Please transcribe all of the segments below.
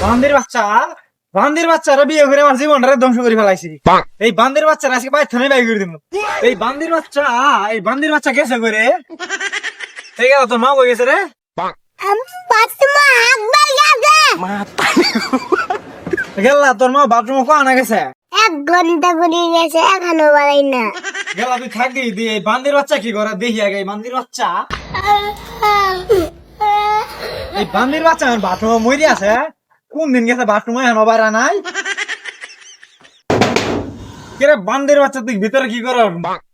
বান্দির বাচ্চা, বান্দির বাচ্চারা বিয়ে করে আমার জীবনটা ধ্বংস করে ফেলাইছি। এই বান্দির বাচ্চারা আজকে বাইর থানায় বাই করে দিব। এই বান্দির বাচ্চা গেছে করে ঠিক আছে, তোর মা কই গেছে রে? গেলা তোর মা বাথরুমে কো আনা গেছে? 1 ঘন্টা করে গেছে, এখনো বাড়াই না। গেলা তুই থাকি দি। এই বান্দির বাচ্চা কি করে দেখি আগে। এই বান্দির বাচ্চা আমার বাথরুমে মরি আছে। কোন দিন গেছে বাথরুমে এখনো বাইরা নাই? কেরে বান্দির বাচ্চা তুই ভিতরে কি কর?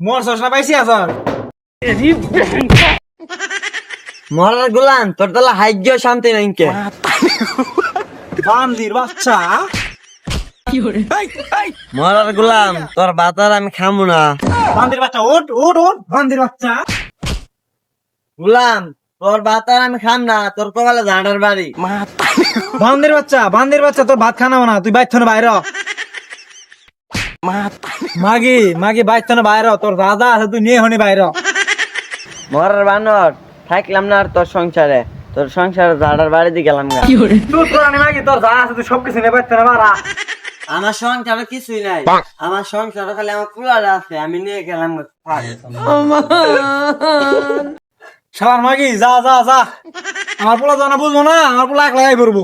মোর সসনা পাইছি আসার মরার গোলাম তোর তালা হাইজ্য শান্তি নাই কে? বান্দির বাচ্চা। মরার গোলাম তোর বাতার আমি খামু না। বান্দির বাচ্চা ওঠ ওঠ ওঠ। বান্দির বাচ্চা গোলাম তোর বাতার আমি খাম না, তোর কপালে ঝাঁটার বাড়ি। বান্দির বাচ্চা তোর ভাত খানাবো না, তুই বাইর থেকে বাইর হ। মাগি বাইর থেকে বাইর হ। তোর দাদা আছে তুই নিয়ে হনি বাইর হ। মরার বানর থাকলাম না আর তোর সংসারে ঝাঁটার বাড়ি দিয়ে গেলাম গা। তুই পুরানি মাগি তোর যা আছে তুই সবকিছু নিয়ে বাইর থেকে মারা। আমার সংসারে কিছুই নাই, আমার সংসারে খালি আমার কুলারে আছে, আমি নিয়ে গেলাম গা। শালার মাগি যা যা যা। আমার পোলা জানা বুঝবো না, আমার পোলা এক লাগাই করবো।